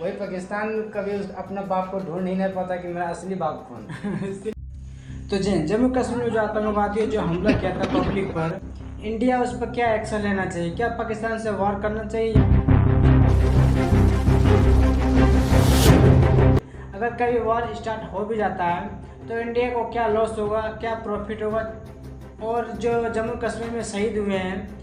वही पाकिस्तान कभी अपना बाप को ढूंढ ही नहीं पाता कि मेरा असली बाप कौन है। तो जम्मू कश्मीर में जो आतंकवादियों जो हमला किया था पब्लिक पर, इंडिया उस पर क्या एक्शन लेना चाहिए? क्या पाकिस्तान से वॉर करना चाहिए? अगर कभी वॉर स्टार्ट हो भी जाता है तो इंडिया को क्या लॉस होगा, क्या प्रॉफिट होगा? और जो जम्मू कश्मीर में शहीद हुए हैं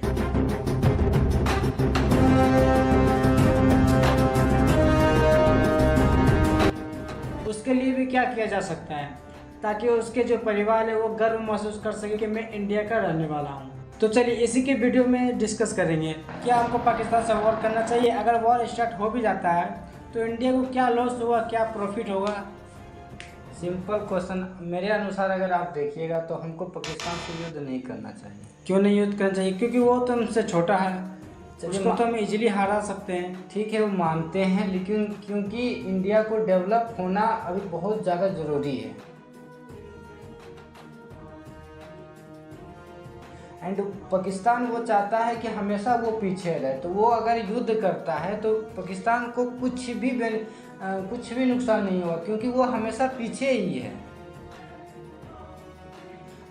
उसके लिए भी क्या किया जा सकता है ताकि उसके जो परिवार है वो गर्व महसूस कर सके कि मैं इंडिया का रहने वाला हूँ। तो चलिए इसी के वीडियो में डिस्कस करेंगे, क्या हमको पाकिस्तान से वॉर करना चाहिए? अगर वॉर स्टार्ट हो भी जाता है तो इंडिया को क्या लॉस होगा, क्या प्रॉफिट होगा? सिंपल क्वेश्चन मेरे अनुसार अगर आप देखिएगा तो हमको पाकिस्तान से युद्ध नहीं करना चाहिए। क्यों नहीं युद्ध करना चाहिए? क्योंकि वो तो हमसे छोटा है, उसको तो हम इजीली हरा सकते हैं। ठीक है, वो मानते हैं, लेकिन क्योंकि इंडिया को डेवलप होना अभी बहुत ज़्यादा ज़रूरी है एंड पाकिस्तान वो चाहता है कि हमेशा वो पीछे रहे। तो वो अगर युद्ध करता है तो पाकिस्तान को कुछ भी नुकसान नहीं होगा, क्योंकि वो हमेशा पीछे ही है।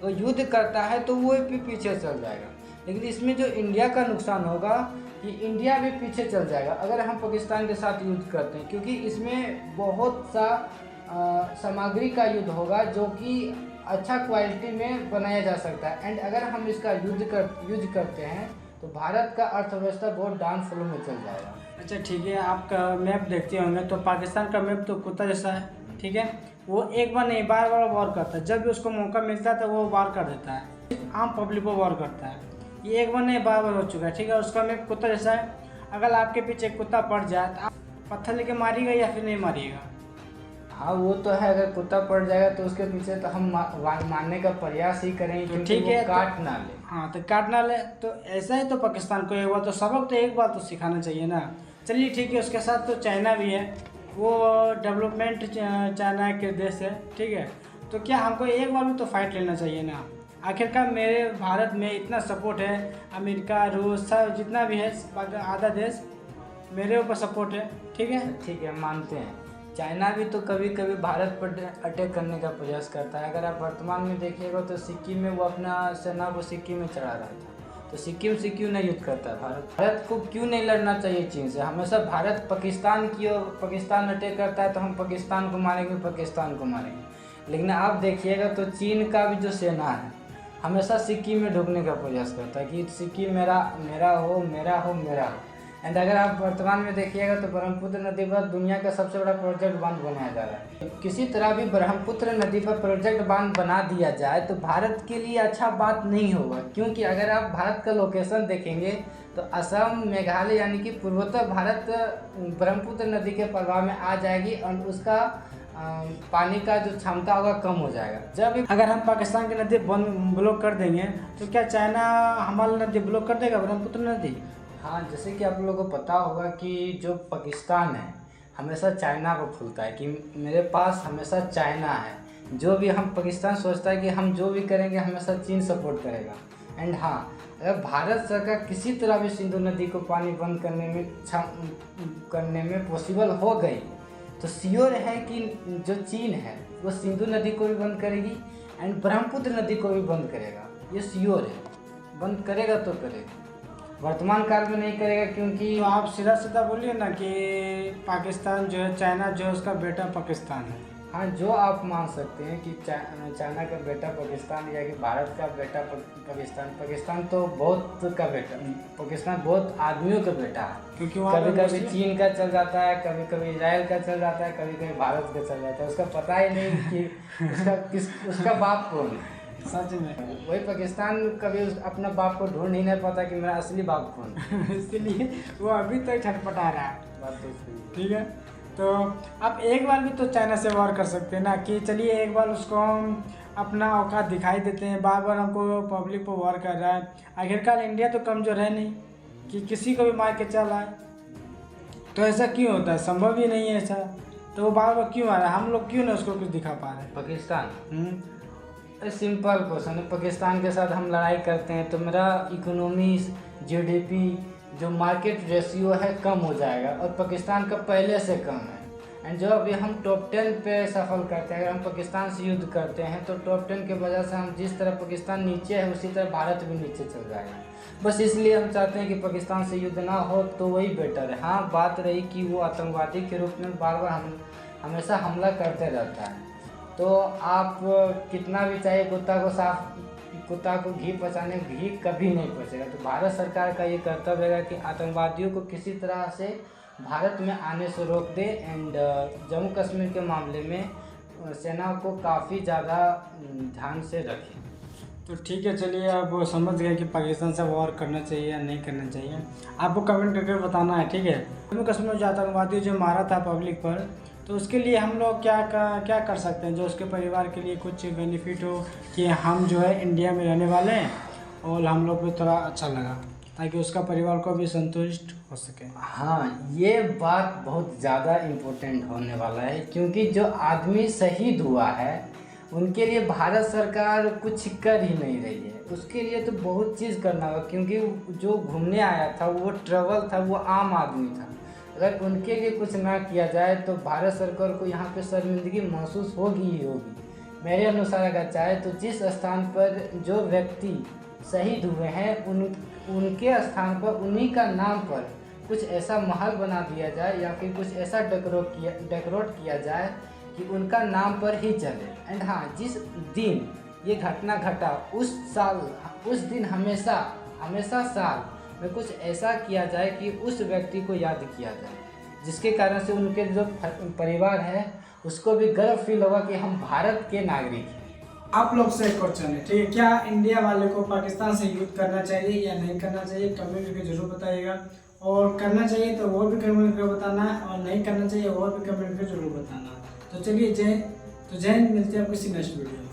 वो युद्ध करता है तो वो भी पीछे चल जाएगा, लेकिन इसमें जो इंडिया का नुकसान होगा कि इंडिया भी पीछे चल जाएगा अगर हम पाकिस्तान के साथ युद्ध करते हैं, क्योंकि इसमें बहुत सा सामग्री का युद्ध होगा जो कि अच्छा क्वालिटी में बनाया जा सकता है। एंड अगर हम इसका यूज करते हैं तो भारत का अर्थव्यवस्था बहुत डाउन फ्लो में चल जाएगा। अच्छा ठीक है, आपका मैप देखते होंगे तो पाकिस्तान का मैप तो कुत्ता जैसा है, ठीक है। वो एक बार नहीं बार बार वॉर करता है, जब भी उसको मौका मिलता है तो वो वार कर देता है, आम पब्लिक को वॉर करता है। ये एक बार नहीं बार बार हो चुका है, ठीक है। उसका मैप कुत्ता जैसा है, अगर आपके पीछे एक कुत्ता पड़ जाए तो आप पत्थर लेके मारिएगा या फिर नहीं मारिएगा? हाँ वो तो है, अगर कुत्ता पड़ जाएगा तो उसके पीछे तो हम मारने का प्रयास ही करेंगे, तो क्योंकि ठीक है, काट ना ले। हाँ तो काट ना ले, तो ऐसा है। तो पाकिस्तान को एक बार तो सबक तो एक बार तो सिखाना चाहिए ना। चलिए ठीक है, उसके साथ तो चाइना भी है, वो डेवलपमेंट चाइना के देश है, ठीक है। तो क्या हमको एक बार भी तो फाइट लेना चाहिए ना? आखिरकार मेरे भारत में इतना सपोर्ट है, अमेरिका, रूस, सब जितना भी है आधा देश मेरे ऊपर सपोर्ट है, ठीक है। ठीक है, मानते हैं। चाइना भी तो कभी कभी भारत पर अटैक करने का प्रयास करता है। अगर आप वर्तमान में देखिएगा तो सिक्किम में वो अपना सेना को सिक्किम में चढ़ा रहा था, तो सिक्किम से क्यों नहीं युद्ध करता है भारत को क्यों नहीं लड़ना चाहिए चीन से? हमेशा भारत पाकिस्तान की और पाकिस्तान अटैक करता है तो हम पाकिस्तान को मारेंगे। लेकिन आप देखिएगा तो चीन का भी जो सेना है हमेशा सिक्किम में ढुकने का प्रयास करता है कि सिक्किम मेरा हो। एंड अगर आप वर्तमान में देखिएगा तो ब्रह्मपुत्र नदी पर दुनिया का सबसे बड़ा प्रोजेक्ट बांध बनाया जा रहा है। किसी तरह भी ब्रह्मपुत्र नदी पर प्रोजेक्ट बांध बना दिया जाए तो भारत के लिए अच्छा बात नहीं होगा, क्योंकि अगर आप भारत का लोकेशन देखेंगे तो असम, मेघालय यानी कि पूर्वोत्तर भारत ब्रह्मपुत्र नदी के प्रभाव में आ जाएगी और उसका पानी का जो क्षमता होगा कम हो जाएगा। जब अगर हम पाकिस्तान की नदी ब्लॉक कर देंगे तो क्या चाइना हमारी नदी ब्लॉक कर देगा, ब्रह्मपुत्र नदी? हाँ, जैसे कि आप लोगों को पता होगा कि जो पाकिस्तान है हमेशा चाइना को भूलता है कि मेरे पास हमेशा चाइना है। जो भी हम पाकिस्तान सोचता है कि हम जो भी करेंगे हमेशा चीन सपोर्ट करेगा। एंड हाँ, अगर भारत सरकार किसी तरह भी सिंधु नदी को पानी बंद करने में पॉसिबल हो गई तो श्योर है कि जो चीन है वो सिंधु नदी को भी बंद करेगी एंड ब्रह्मपुत्र नदी को भी बंद करेगा। ये श्योर है, बंद करेगा तो करेगा, वर्तमान काल में नहीं करेगा। क्योंकि तो आप सीधा सीधा बोलिए ना कि पाकिस्तान जो है, चाइना जो है उसका बेटा पाकिस्तान है। हाँ, जो आप मान सकते हैं कि चाइना का बेटा पाकिस्तान या कि भारत का बेटा पाकिस्तान तो बहुत का बेटा, पाकिस्तान बहुत आदमियों का बेटा है, क्योंकि कभी कभी चीन का चल जाता है, कभी कभी इजराइल का चल जाता है, कभी कभी भारत का चल जाता है। उसका पता ही नहीं कि उसका बाप कौन है। सच में वही पाकिस्तान कभी अपना बाप को ढूंढ ही नहीं पाता कि मेरा असली बाप कौन है। इसलिए वो अभी तक छटपटा रहा है। बात तो सही, ठीक है। तो आप एक बार भी तो चाइना से वॉर कर सकते हैं ना, कि चलिए एक बार उसको हम अपना औकात दिखाई देते हैं। बार बार हमको पब्लिक पर वॉर कर रहा है। आखिरकार इंडिया तो कमज़ोर है नहीं कि किसी को भी मार के चल आए, तो ऐसा क्यों होता है? संभव ही नहीं है ऐसा। तो वो बार बार क्यों आ रहा है? हम लोग क्यों ना उसको कुछ दिखा पा रहे हैं? पाकिस्तान सिंपल क्वेश्चन है। पाकिस्तान के साथ हम लड़ाई करते हैं तो मेरा इकोनॉमी, जीडीपी जो मार्केट रेशियो है कम हो जाएगा और पाकिस्तान का पहले से कम है। एंड जो अभी हम टॉप 10 पे सफल करते हैं, अगर हम पाकिस्तान से युद्ध करते हैं तो टॉप 10 के वजह से हम जिस तरह पाकिस्तान नीचे है उसी तरह भारत भी नीचे चल जाएगा। बस इसलिए हम चाहते हैं कि पाकिस्तान से युद्ध ना हो तो वही बेटर है। हाँ, बात रही कि वो आतंकवादी के रूप में बार बार हम हमेशा हमला करते रहता है, तो आप कितना भी चाहे कुत्ता को घी पचाने, घी कभी नहीं पचेगा। तो भारत सरकार का ये कर्तव्य है कि आतंकवादियों को किसी तरह से भारत में आने से रोक दे। एंड जम्मू कश्मीर के मामले में सेना को काफ़ी ज़्यादा ध्यान से रखें। तो ठीक है, चलिए आप समझ गए कि पाकिस्तान से वॉर करना चाहिए या नहीं करना चाहिए। आपको कमेंट करके बताना है, ठीक है। जम्मू कश्मीर में जो आतंकवादी जो मारा था पब्लिक पर, तो उसके लिए हम लोग क्या कर सकते हैं जो उसके परिवार के लिए कुछ बेनिफिट हो, कि हम जो है इंडिया में रहने वाले हैं और हम लोग को थोड़ा अच्छा लगा, ताकि उसका परिवार को भी संतुष्ट हो सके। हाँ, ये बात बहुत ज़्यादा इम्पोर्टेंट होने वाला है, क्योंकि जो आदमी शहीद हुआ है उनके लिए भारत सरकार कुछ कर ही नहीं रही है। उसके लिए तो बहुत चीज़ करना होगा, क्योंकि जो घूमने आया था वो ट्रैवल था, वो आम आदमी था। अगर उनके लिए कुछ ना किया जाए तो भारत सरकार को यहाँ पे शर्मिंदगी महसूस होगी ही होगी। मेरे अनुसार अगर चाहे तो जिस स्थान पर जो व्यक्ति शहीद हुए हैं उनके स्थान पर उन्हीं का नाम पर कुछ ऐसा महल बना दिया जाए या फिर कुछ ऐसा डेकोरेट किया जाए कि उनका नाम पर ही चले। एंड हाँ, जिस दिन ये घटना घटा उस दिन हमेशा साल में कुछ ऐसा किया जाए कि उस व्यक्ति को याद किया जाए, जिसके कारण से उनके जो परिवार है उसको भी गर्व फील होगा कि हम भारत के नागरिक हैं। आप लोग से एक क्वेश्चन है, ठीक है, क्या इंडिया वाले को पाकिस्तान से युद्ध करना चाहिए या नहीं करना चाहिए? कमेंट करके जरूर बताइएगा। और करना चाहिए तो वो भी कमेंट करके बताना है, और नहीं करना चाहिए वो भी कमेंट करके जरूर बताना है। तो चलिए जय हिंद, मिलते हैं किसी नेक्स्ट वीडियो में।